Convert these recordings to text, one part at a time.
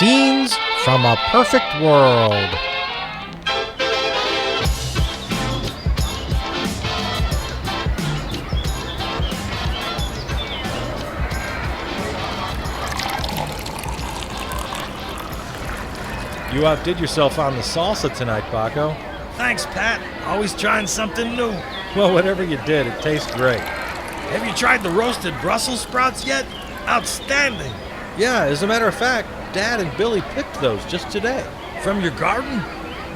Scenes from a Perfect World. You outdid yourself on the salsa tonight, Baco. Thanks, Pat. Always trying something new. Well, whatever you did, it tastes great. Have you tried the roasted Brussels sprouts yet? Outstanding. Yeah, as a matter of fact, Dad and Billy picked those just today. From your garden?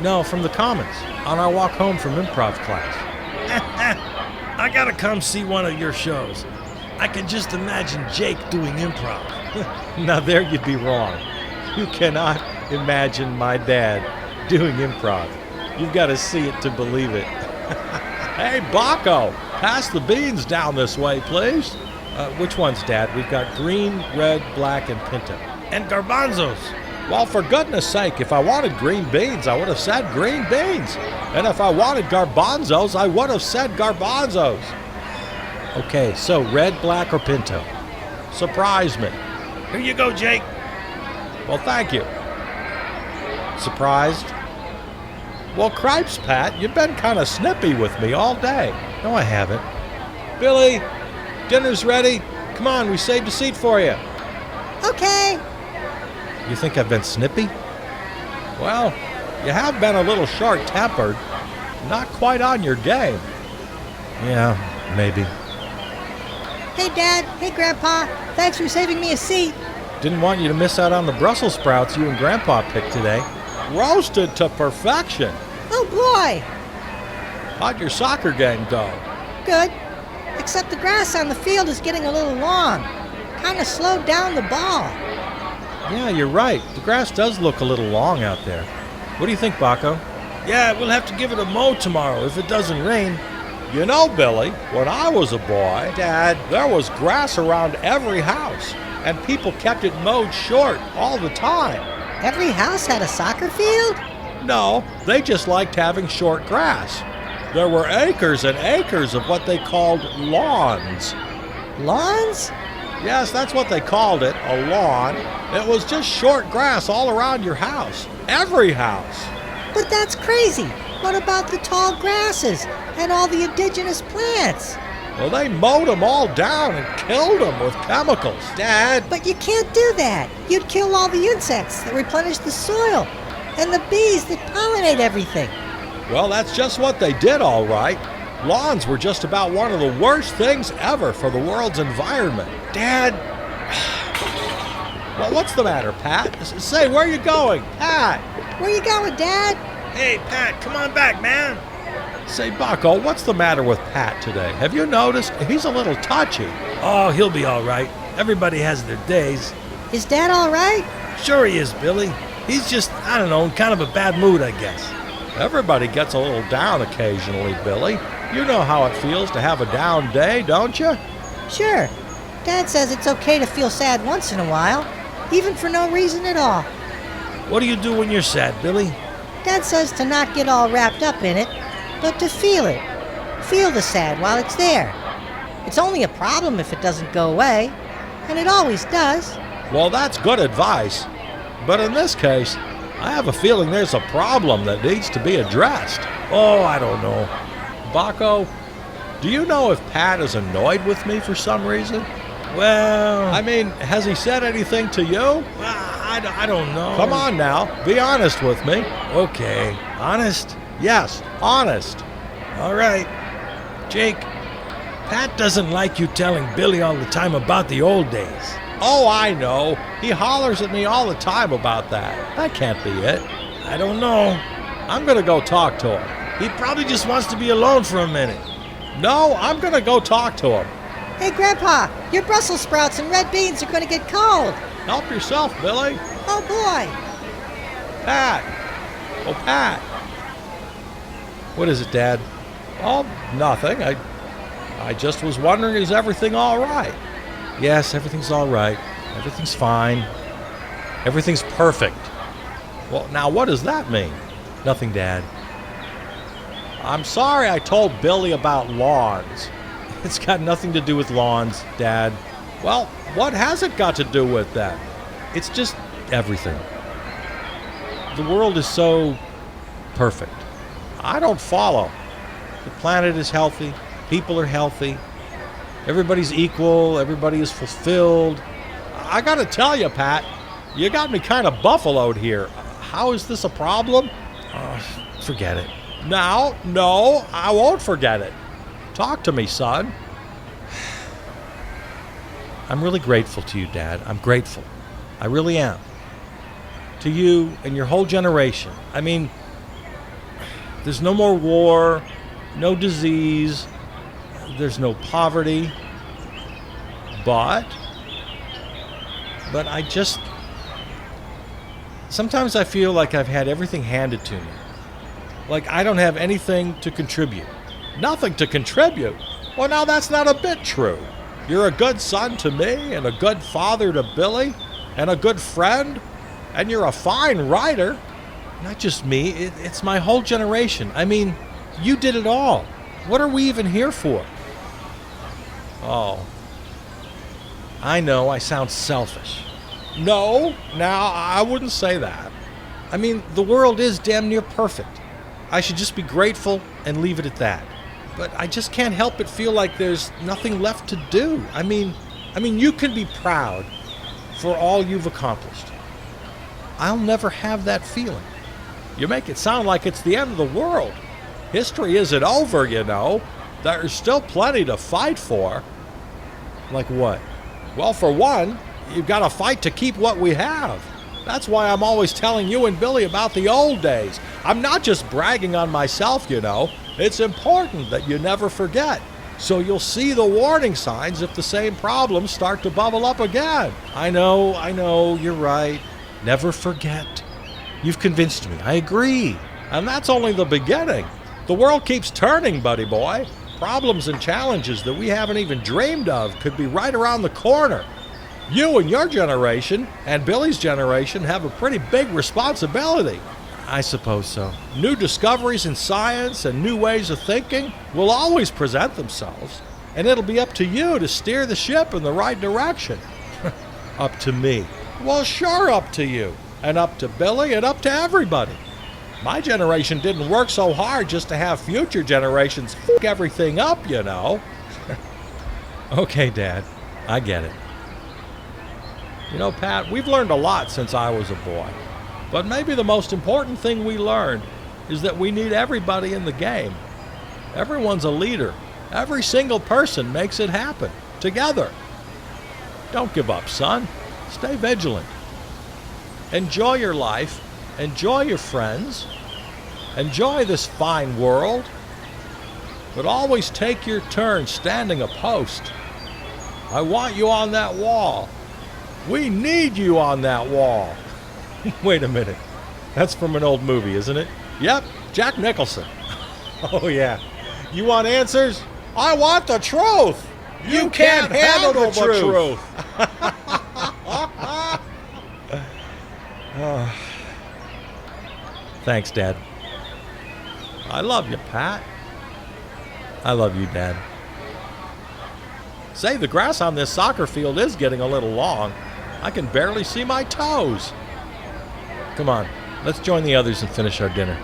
No, from the Commons, on our walk home from improv class. I gotta come see one of your shows. I can just imagine Jake doing improv. Now there you'd be wrong. You cannot imagine my dad doing improv. You've got to see it to believe it. Hey, Baco, pass the beans down this way, please. Which ones, Dad? We've got green, red, black, and pinto. And garbanzos. Well, for goodness sake, if I wanted green beans, I would have said green beans. And if I wanted garbanzos, I would have said garbanzos. Okay, so red, black, or pinto? Surprise me. Here you go, Jake. Well, thank you. Surprised? Well, cripes, Pat, you've been kind of snippy with me all day. No, I haven't. Billy, dinner's ready. Come on, we saved a seat for you. Okay. You think I've been snippy? Well, you have been a little short-tempered. Not quite on your game. Yeah, maybe. Hey, Dad. Hey, Grandpa. Thanks for saving me a seat. Didn't want you to miss out on the Brussels sprouts you and Grandpa picked today. Roasted to perfection. Oh, boy. How'd your soccer game go? Good. Except the grass on the field is getting a little long. Kind of slowed down the ball. Yeah, you're right. The grass does look a little long out there. What do you think, Baco? Yeah, we'll have to give it a mow tomorrow if it doesn't rain. You know, Billy, when I was a boy, Dad, there was grass around every house, and people kept it mowed short all the time. Every house had a soccer field? No, they just liked having short grass. There were acres and acres of what they called lawns. Lawns? Yes, that's what they called it, a lawn. It was just short grass all around your house. Every house. But that's crazy. What about the tall grasses and all the indigenous plants? Well, they mowed them all down and killed them with chemicals, Dad. But you can't do that. You'd kill all the insects that replenish the soil and the bees that pollinate everything. Well, that's just what they did, all right. Lawns were just about one of the worst things ever for the world's environment. Dad. Well, what's the matter, Pat? Say, where are you going? Pat! Where you going, Dad? Hey, Pat, come on back, man. Say, Baco, what's the matter with Pat today? Have you noticed? He's a little touchy. Oh, he'll be all right. Everybody has their days. Is Dad all right? Sure he is, Billy. He's just, I don't know, in kind of a bad mood, I guess. Everybody gets a little down occasionally, Billy. You know how it feels to have a down day, don't you? Sure. Dad says it's okay to feel sad once in a while, even for no reason at all. What do you do when you're sad, Billy? Dad says to not get all wrapped up in it, but to feel it. Feel the sad while it's there. It's only a problem if it doesn't go away, and it always does. Well, that's good advice. But in this case, I have a feeling there's a problem that needs to be addressed. Oh, I don't know. Baco, do you know if Pat is annoyed with me for some reason? Well, I mean, has he said anything to you? I don't know. Come on now, be honest with me. Okay, honest? Yes, honest. All right. Jake, Pat doesn't like you telling Billy all the time about the old days. Oh, I know. He hollers at me all the time about that. That can't be it. I don't know. I'm gonna go talk to him. He probably just wants to be alone for a minute. No, I'm gonna go talk to him. Hey, Grandpa, your Brussels sprouts and red beans are going to get cold. Help yourself, Billy. Oh, boy. Pat. Oh, Pat. What is it, Dad? Oh, nothing. I just was wondering, is everything all right? Yes, everything's all right. Everything's fine. Everything's perfect. Well, now what does that mean? Nothing, Dad. I'm sorry I told Billy about lawns. It's got nothing to do with lawns, Dad. Well, what has it got to do with that? It's just everything. the world is so perfect. I don't follow. The planet is healthy. People are healthy. Everybody's equal. Everybody is fulfilled. I got to tell you, Pat, you got me kind of buffaloed here. How is this a problem? Forget it. No, I won't forget it. Talk to me, son. I'm really grateful to you, Dad. I'm grateful. I really am. To you and your whole generation. I mean, there's no more war, no disease, there's no poverty. But I just... Sometimes I feel like I've had everything handed to me. Like I don't have anything to contribute. Nothing to contribute? Well, now that's not a bit true. You're a good son to me, and a good father to Billy, and a good friend, and you're a fine writer. Not just me, it's my whole generation. I mean, you did it all. What are we even here for? Oh, I know I sound selfish. No, now I wouldn't say that. I mean, the world is damn near perfect. I should just be grateful and leave it at that. But I just can't help but feel like there's nothing left to do. I mean, you can be proud for all you've accomplished. I'll never have that feeling. You make it sound like it's the end of the world. History isn't over, you know. There's still plenty to fight for. Like what? Well, for one, you've got to fight to keep what we have. That's why I'm always telling you and Billy about the old days. I'm not just bragging on myself, you know. It's important that you never forget. So you'll see the warning signs if the same problems start to bubble up again. I know, you're right. Never forget. You've convinced me. I agree. And that's only the beginning. The world keeps turning, buddy boy. Problems and challenges that we haven't even dreamed of could be right around the corner. You and your generation and Billy's generation have a pretty big responsibility. I suppose so. New discoveries in science and new ways of thinking will always present themselves, and it'll be up to you to steer the ship in the right direction. Up to me. Well, sure, up to you, and up to Billy, and up to everybody. My generation didn't work so hard just to have future generations f*** everything up, you know. Okay, Dad, I get it. You know, Pat, we've learned a lot since I was a boy. But maybe the most important thing we learned is that we need everybody in the game. Everyone's a leader. Every single person makes it happen, together. Don't give up, son. Stay vigilant. Enjoy your life. Enjoy your friends. Enjoy this fine world. But always take your turn standing a post. I want you on that wall. We need you on that wall. Wait a minute. That's from an old movie, isn't it? Yep, Jack Nicholson. Oh, yeah. You want answers? I want the truth. You can't handle the truth. Thanks, Dad. I love you, Pat. I love you, Dad. Say, the grass on this soccer field is getting a little long. I can barely see my toes. Come on, let's join the others and finish our dinner.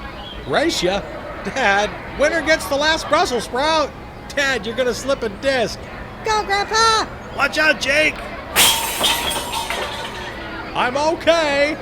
Race ya? Dad, winner gets the last Brussels sprout. Dad, you're gonna slip a disc. Go, Grandpa! Watch out, Jake! I'm okay.